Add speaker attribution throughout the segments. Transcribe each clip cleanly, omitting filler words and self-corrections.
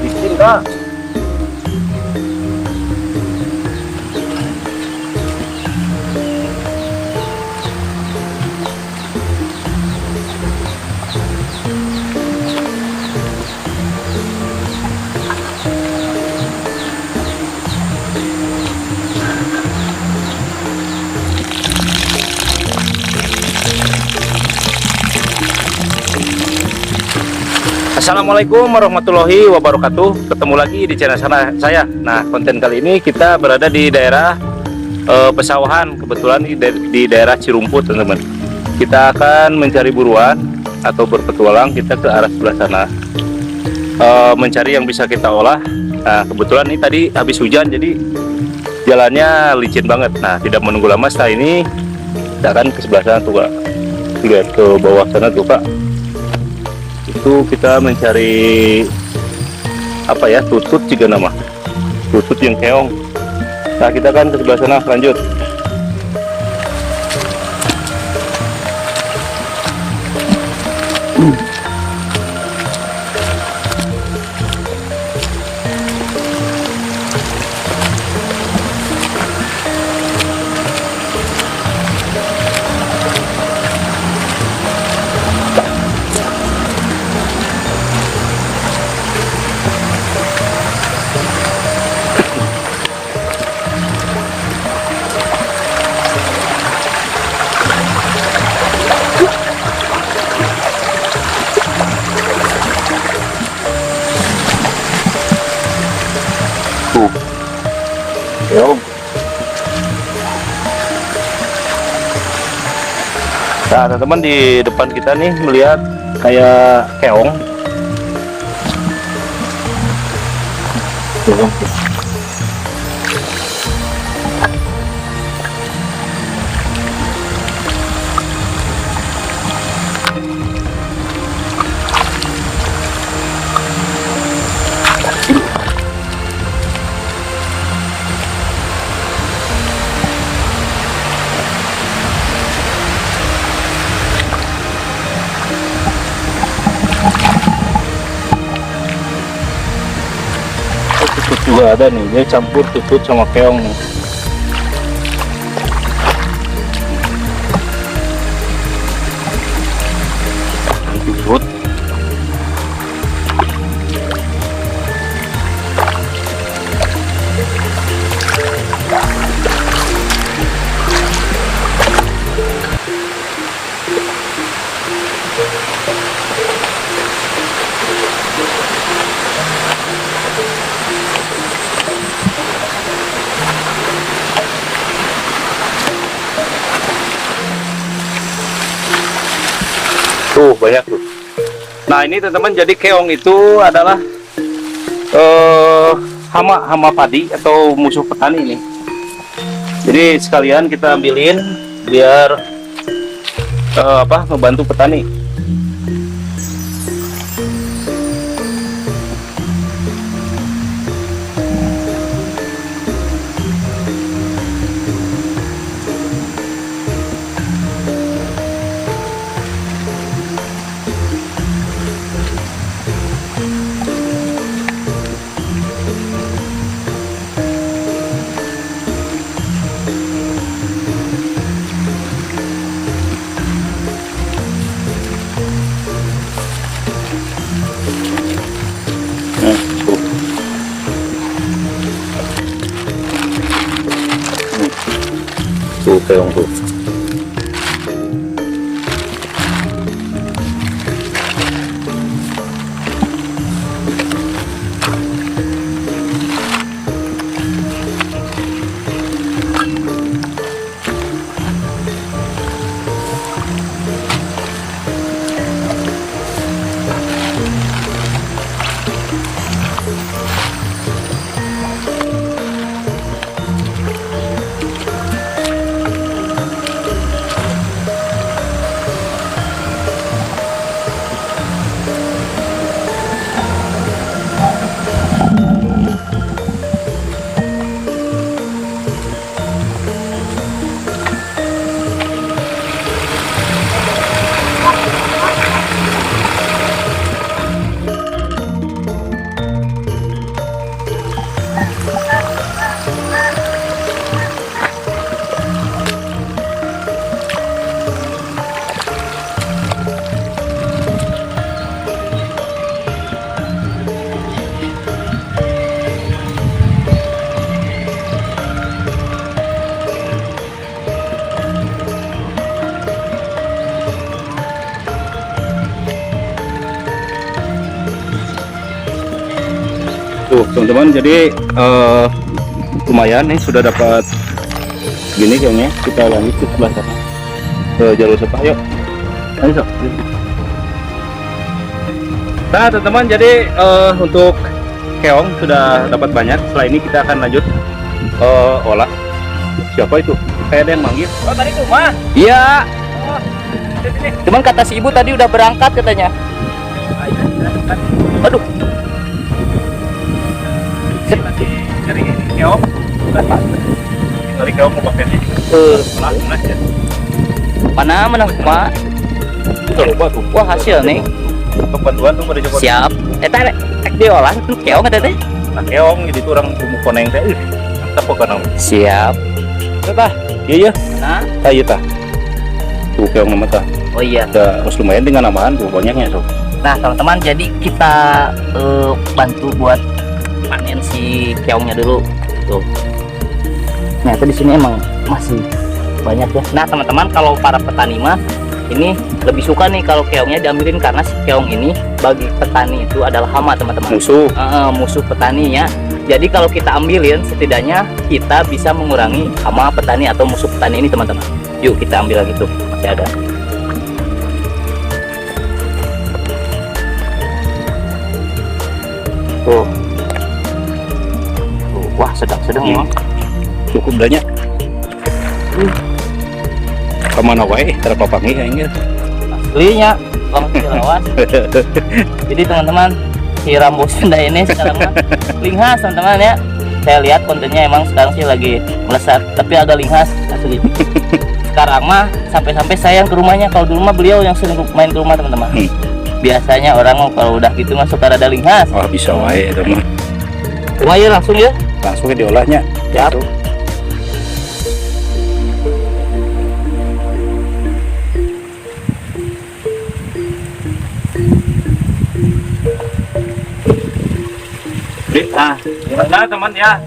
Speaker 1: Bikin kak. Assalamualaikum warahmatullahi wabarakatuh. Ketemu lagi di channel saya. Nah, konten kali ini kita berada di daerah pesawahan. Kebetulan di daerah Cirumput, teman-teman. Kita akan mencari buruan atau berpetualang kita ke arah sebelah sana, mencari yang bisa kita olah. Nah, kebetulan ini tadi habis hujan, jadi jalannya licin banget. Nah, tidak menunggu lama, setelah ini kita akan ke sebelah sana tuh, Kak. Lihat ke bawah sana tuh, Kak. Itu kita mencari apa ya, tutut juga nama, tutut yang keong. Nah, kita kan ke sebelah sana, lanjut. Keong. Nah, teman-teman, di depan kita nih melihat kayak keong. Tutut juga ada nih, dia campur tutut sama keong nih. Tutut. Tuh, banyak tuh. Nah, ini teman-teman, jadi keong itu adalah hama padi atau musuh petani nih. Jadi sekalian kita ambilin biar membantu petani. Tuh keong tuh. Tuh teman-teman, jadi lumayan nih sudah dapat gini kayaknya. Kita lanjut ke sebelah sana ke jalur sepak. Yuk ayo sok. Nah teman-teman, jadi untuk keong sudah dapat banyak. Setelah ini kita akan lanjut olah. Siapa itu? Kayak ada yang manggil.
Speaker 2: Oh tadi tuh mah.
Speaker 3: Iya,
Speaker 2: Oh, sini.
Speaker 3: cuman kata si ibu tadi udah berangkat katanya. Aduh,
Speaker 1: Cari keong. Cari keong mau pakai ini. Olah lunas ya.
Speaker 3: mana kuma?
Speaker 1: Kita lupa tuh.
Speaker 3: Wah hasil nih.
Speaker 1: Untuk bantuan tuh pada coba.
Speaker 3: Siap. Tarik diolah tuh keong ada teh.
Speaker 1: Nah, keong jadi tuh orang bumbu koneng teh. Mantap kok kan.
Speaker 3: Siap.
Speaker 1: Coba. Iya ya.
Speaker 3: Nah,
Speaker 1: Iya tah. Tuh keong nama tah.
Speaker 3: oh iya.
Speaker 1: Udah harus lumayan dengan nambahan tuh banyaknya so.
Speaker 3: Nah teman-teman, jadi kita bantu buat panen si keongnya dulu. Tuh. Nah itu di sini emang masih banyak ya. Nah teman-teman, kalau para petani mah ini lebih suka nih kalau keongnya diambilin, karena si keong ini bagi petani itu adalah hama teman-teman.
Speaker 1: Musuh.
Speaker 3: Musuh petani ya. Jadi kalau kita ambilin, setidaknya kita bisa mengurangi hama petani atau musuh petani ini teman-teman. Yuk kita ambil lagi tuh, masih ada. Tuh. Tuh, wah sedang-sedang ya.
Speaker 1: Cukup banyak. Kemana wae terpapangi kayaknya.
Speaker 3: Aslinya langsung lawan. Jadi teman-teman, si Rambo Sunda ini sekarang mah linghas teman-teman ya. Saya lihat kontennya emang sekarang sih lagi melesat, tapi agak linghas asli. Sekarang mah sampai-sampai saya yang ke rumahnya. Kalau dulu mah beliau yang sering main ke rumah teman-teman. Biasanya orang mau kalau udah gitu mah suka rada linghas.
Speaker 1: Oh bisa wae itu mah.
Speaker 3: Cuma ya langsung ya.
Speaker 1: Langsung diolahnya.
Speaker 3: Siap.
Speaker 1: Nah, gimana teman ya?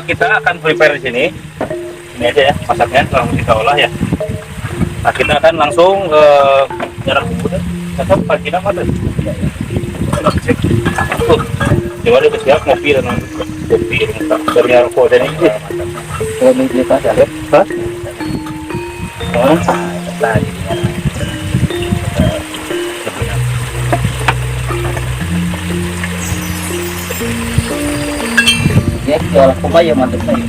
Speaker 1: Kita akan prepare di sini. Ini aja ya masaknya, langsung kita olah ya. Nah, kita akan langsung ke jarak bumbu deh. Tetap pagi nama tuh. Coba udah siap ngopi dan kopi dari rokok dan ini.
Speaker 3: Kalau ini kita lihat,
Speaker 1: Hah?
Speaker 3: ya kita olah kupa ya mantap nih.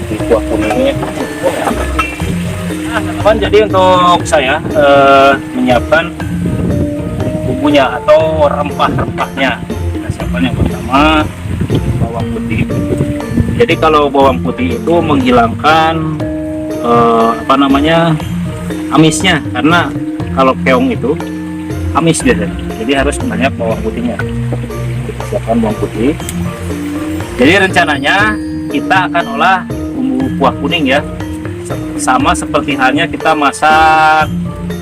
Speaker 1: Di kuah kuningnya. Nah, teman-teman, jadi untuk saya menyiapkan bumbunya atau rempah-rempahnya. Kita siapkan yang pertama bawang putih. Jadi kalau bawang putih itu menghilangkan amisnya, karena kalau keong itu amis biasanya. Jadi harus banyak bawang putihnya. Kita siapkan bawang putih. Jadi rencananya kita akan olah bumbu kuah kuning ya, sama seperti halnya kita masak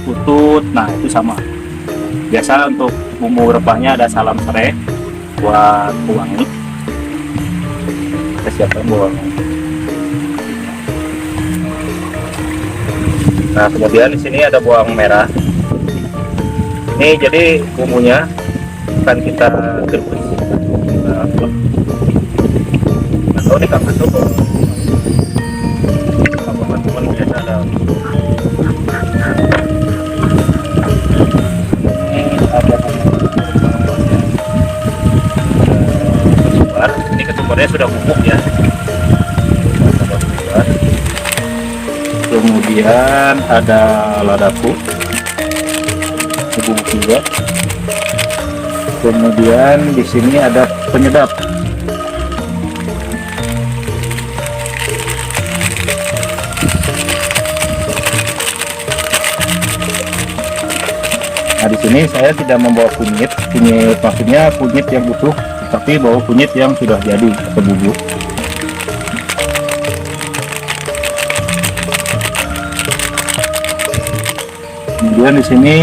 Speaker 1: tutut. Nah itu sama. Biasa untuk bumbu rempahnya ada salam serai buat pewangi. Kita siapkan bawang. Nah kemudian di sini ada bawang merah. Ini jadi bumbunya akan kita rebus. Atau di kamar tuh teman-teman biasa ada ketumbar. Ini ketumbarnya sudah bubuk ya. Kemudian ada ladaku bubuk juga. Kemudian di sini ada penyedap. Nah di sini saya tidak membawa kunyit maksudnya kunyit yang utuh, tapi bawa kunyit yang sudah jadi atau bubuk. Kemudian di sini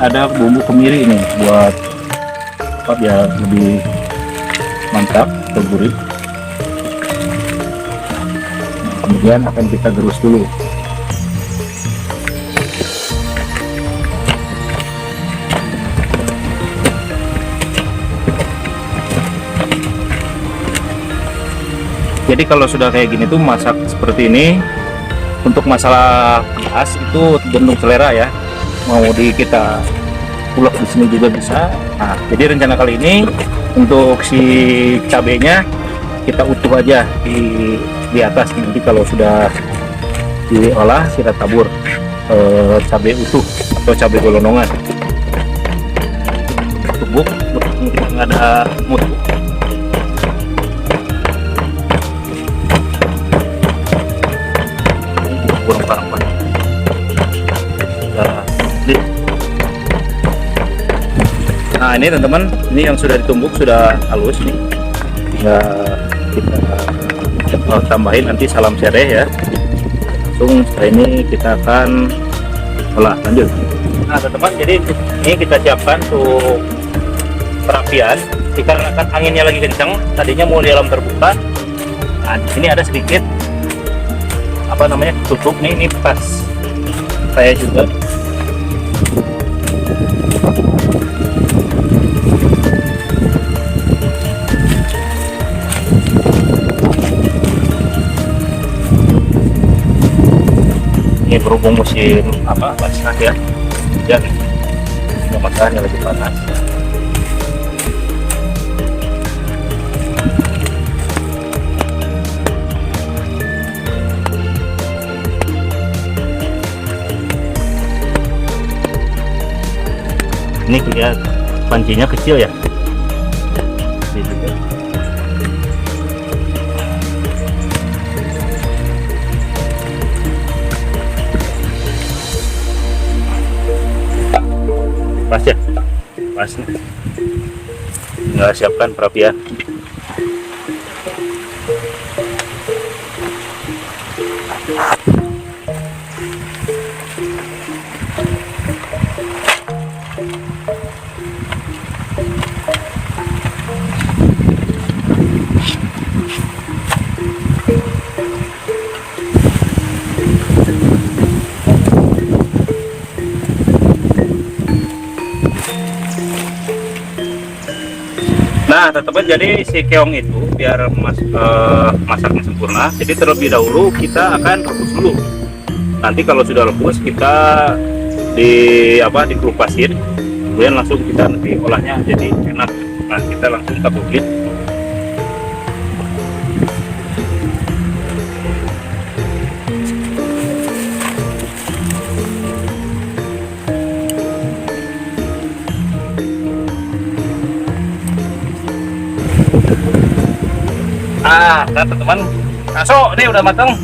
Speaker 1: ada bumbu kemiri ini buat apa biar lebih mantap atau gurih. Kemudian akan kita gerus dulu. Jadi kalau sudah kayak gini tuh masak seperti ini, untuk masalah pedas itu tergantung selera ya. Mau kita ulek di sini juga bisa. Nah, jadi rencana kali ini untuk si cabenya kita utuh aja di atas. Nanti kalau sudah diolah kita tabur cabai utuh atau cabai golongan. Tumbuk nggak ada mutu. Kurang parah. Nah ini teman-teman, ini yang sudah ditumbuk sudah halus nih. Tinggal kita tambahin nanti salam sereh ya. Langsung setelah ini kita akan olah lanjut. Nah teman-teman, jadi ini kita siapkan untuk perapian. Dikarenakan anginnya lagi kencang, tadinya mau di alam terbuka. Nah di sini ada sedikit apa namanya tutup nih, ini pas saya juga. Ini berhubung musim apa panas ya, dan matahari lagi panas. Ini kelihatan pancinya kecil ya. Ini juga. Pas ya, pas nih. Tinggal siapkan perapian. Nah teman-teman, jadi si keong itu biar masaknya sempurna, jadi terlebih dahulu kita akan rebus dulu. Nanti kalau sudah rebus kita dikelupasin, kemudian langsung kita nanti olahnya jadi enak. Nah kita langsung tabukin. Nah teman-teman, so ini udah matang,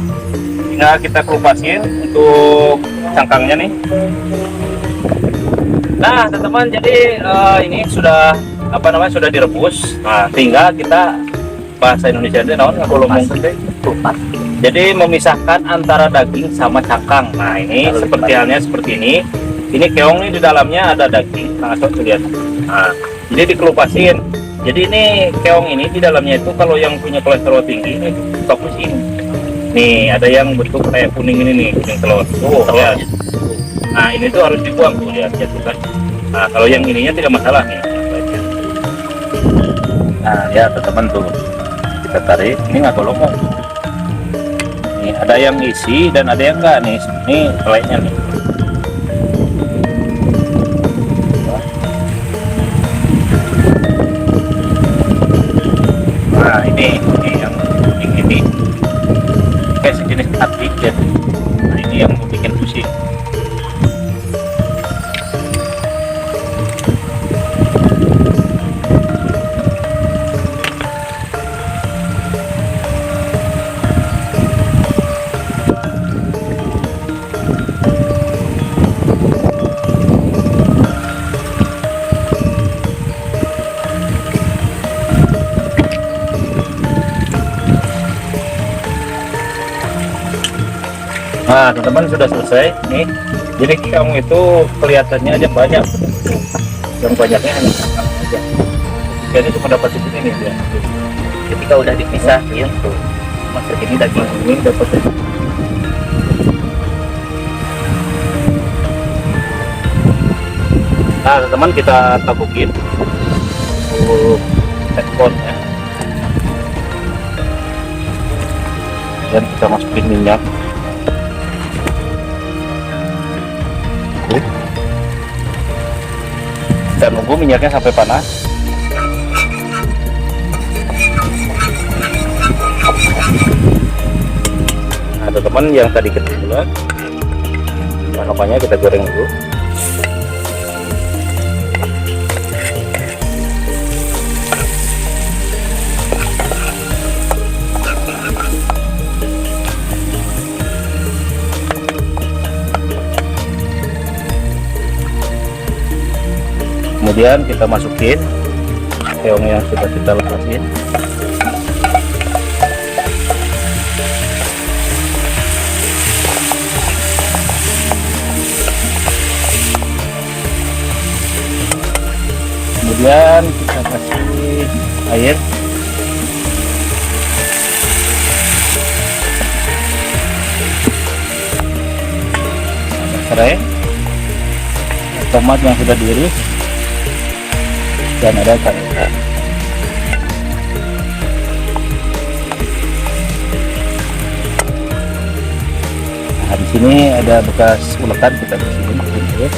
Speaker 1: tinggal kita kelupasin untuk cangkangnya nih. Nah teman-teman, jadi ini sudah sudah direbus. Nah tinggal kita, bahasa Indonesia itu naon ngomong kupat. Jadi memisahkan antara daging sama cangkang. Nah ini seperti halnya seperti ini. Ini keong nih di dalamnya ada daging. Nah so lihat. Nah jadi dikelupasin. Jadi ini keong ini di dalamnya itu kalau yang punya kolesterol tinggi ini fokus ini. Nih ada yang bentuk kayak kuning ini nih, kuning telur. Oh ya. Nah ini tuh harus dibuang tuh, lihat ya tuh kan. Nah kalau yang ininya tidak masalah nih. Nah ya teman-teman tuh kita tarik. Ini nggak golong. Nih ada yang isi dan ada yang enggak nih. Ini kelainya nih. Nah ini yang kuning ini kayak sejenis hati ya. Nah ini yang bikin pusing. Nah teman-teman sudah selesai nih. Jadi keong itu kelihatannya aja banyak, yang banyaknya hanya cangkang aja. Jadi cuma dapat di sini nih ya.
Speaker 3: Ketika udah dipisahin tuh, masuk ini daging
Speaker 1: Ini dapat. Nah teman-teman, kita tabukin untuk headphone ya. Dan kita masukin minyak. Oke. Kita nunggu minyaknya sampai panas. Nah, teman-teman yang tadi ketinggalan, apanya kita goreng dulu. Kemudian kita masukin keong yang sudah kita lepasin. Kemudian kita kasih air. Ada serai, tomat yang sudah diiris, dan ada kacang. Nah, di sini ada bekas ulekan, kita bersihin dulu.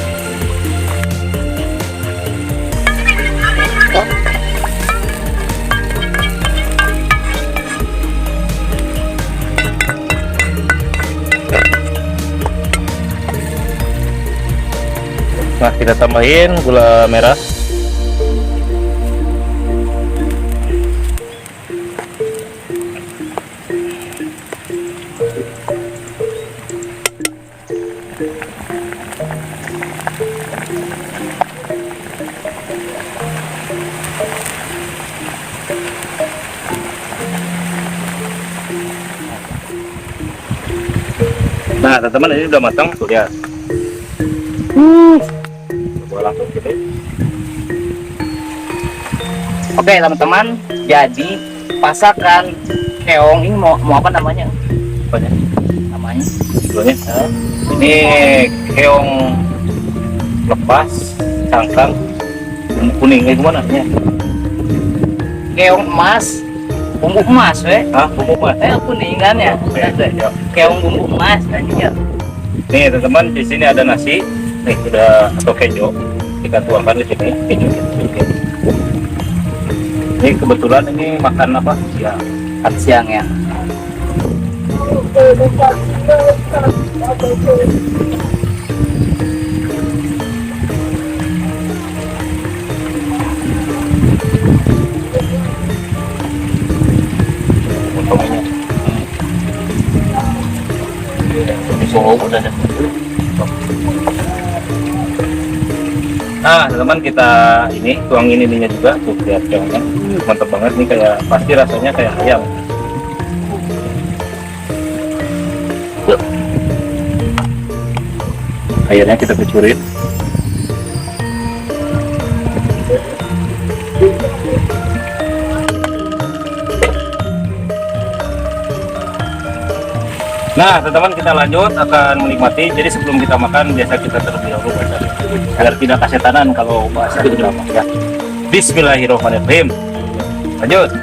Speaker 1: Nah, kita tambahin gula merah. Nah, teman-teman, ini udah matang tuh ya. Coba langsung gitu.
Speaker 3: Oke teman-teman, jadi pasakan keong ini mau apa namanya?
Speaker 1: Apanya?
Speaker 3: Namanya?
Speaker 1: Judulnya? Ini keong lepas, cangkang, bumbu kuning. Gimana ya?
Speaker 3: Keong emas, bumbu emas,
Speaker 1: Bumbu emas.
Speaker 3: Kuning kan ya?
Speaker 1: Ya.
Speaker 3: Keong bumbu emas tadinya.
Speaker 1: Nih teman-teman, di sini ada nasi. Nih udah atau kejo. Kita tuangkan di sini kejo. Ini kebetulan ini makan apa? Ya,
Speaker 3: Makan siang ya.
Speaker 1: potongnya.
Speaker 3: Di Solo udah ada.
Speaker 1: Nah teman-teman, kita ini tuangin ininya juga tuh, lihat keongnya mantap banget nih, kayak pasti rasanya kayak ayam. Airnya kita kucurin. Nah teman-teman, kita lanjut akan menikmati. Jadi sebelum kita makan biasa kita terlebih dahulu baca agar tidak kasetanan kalau bahasa drama ya. Bismillahirrahmanirrahim. Lanjut.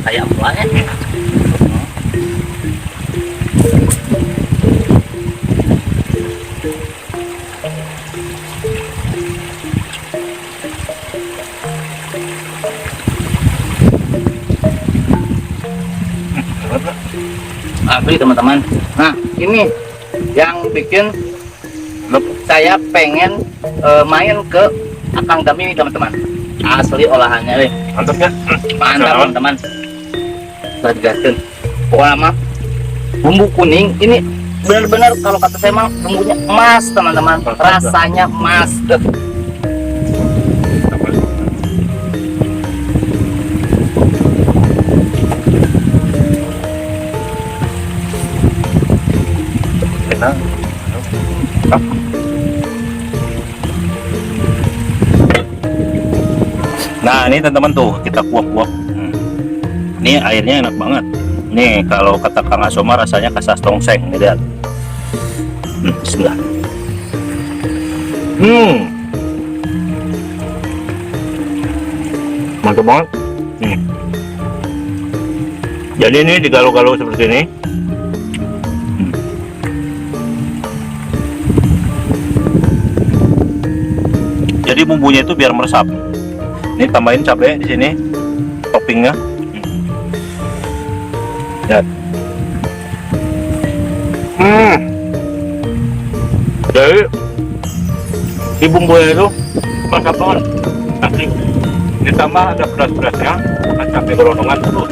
Speaker 3: Ayam banget. Beli teman-teman. Nah ini yang bikin saya pengen main ke Akang Dami ini teman-teman. Asli olahannya deh.
Speaker 1: Mantap ya.
Speaker 3: Mantap teman-teman. Perhatikan. Pokoknya mah bumbu kuning ini benar-benar kalau kata saya mah bumbunya emas teman-teman. Rasanya emas.
Speaker 1: mantap. Nah ini teman-teman tuh kita kuap-kuap. Ini airnya enak banget. Nih kalau kata Kang Asoma rasanya kasas tongseng, nih lihat. Bismillah. Mantap banget. Jadi ini digalau-galau seperti ini. Jadi bumbunya itu biar meresap. Ini tambahin cabai di sini, toppingnya. Lihat. Jadi di bumbunya itu mantap banget. Nanti ditambah ada beras-berasnya, bukan cabai golongan terus.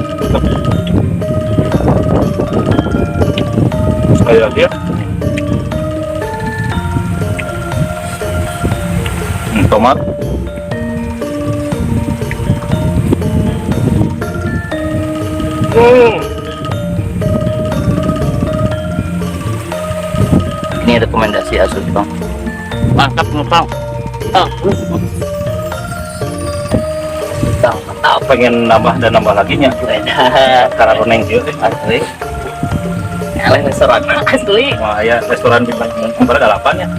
Speaker 1: Sekali lagi ya. Tomat.
Speaker 3: Ini rekomendasi Asus Bang. Mantap Bang.
Speaker 1: Pengen nambah dan nambah lagi nya. Karena reneng juga
Speaker 3: Asli. Eleh restoran asli.
Speaker 1: wah ya restoran bintang 8 ya.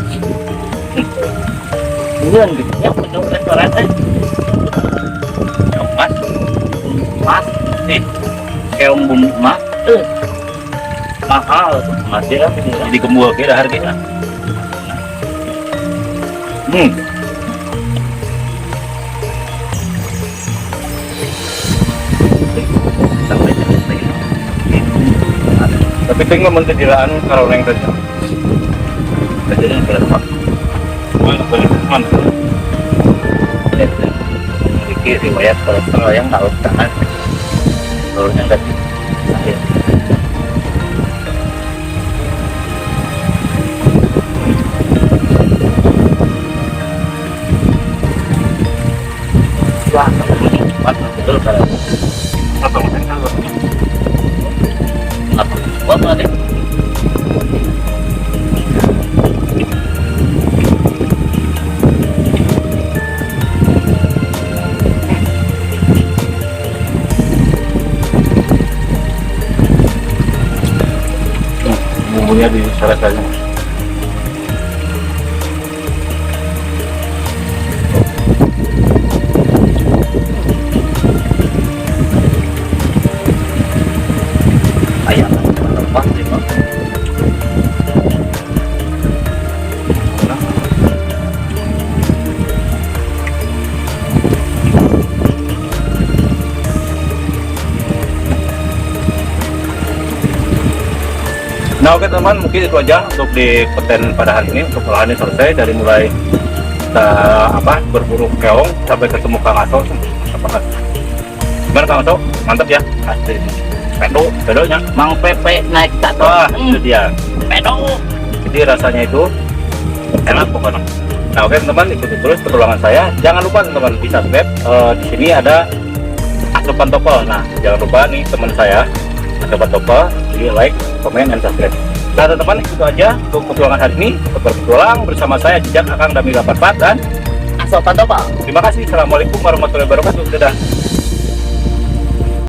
Speaker 3: Bukan gitu ya menu restoran mas nih kayak bumbu mas mahal tuh mas ya
Speaker 1: Jadi gembul kira harganya.
Speaker 3: sampai lagi.
Speaker 1: Tapi tinggal mentediraan kalau neng saja.
Speaker 3: Jadi berapa?
Speaker 1: Boleh.
Speaker 3: Memiliki riwayat kolesterol yang harus tahan seluruhnya negatif. Akhir. Wah, mantap betul kalau
Speaker 1: Atau mungkin kalau
Speaker 3: apa? Buat ada.
Speaker 1: bumbunya diseret saja.
Speaker 3: Ayam lepas deh Bang.
Speaker 1: Nah oke teman, mungkin itu aja untuk di konten pada hari ini. Untuk olahannya selesai dari mulai kita berburu keong sampai ketemu Kang Aso. Gimana Kang Aso? Mantap ya?
Speaker 3: Asli.
Speaker 1: Pedonya.
Speaker 3: Mang Pepe naik tato.
Speaker 1: Wah itu dia.
Speaker 3: Pedo.
Speaker 1: Jadi rasanya itu enak pokoknya. Nah oke teman, ikuti terus pertolongan saya. Jangan lupa teman di subscribe. Di sini ada Asopan Topel. Nah jangan lupa nih teman saya Asopan Topel. Jadi like, komen, dan subscribe. Nah teman-teman itu aja untuk petualangan hari ini. Berpetualang bersama saya Jejak Akang Dami 84 dan
Speaker 3: Asopan Topel.
Speaker 1: terima kasih. Assalamualaikum warahmatullahi wabarakatuh. Dadah.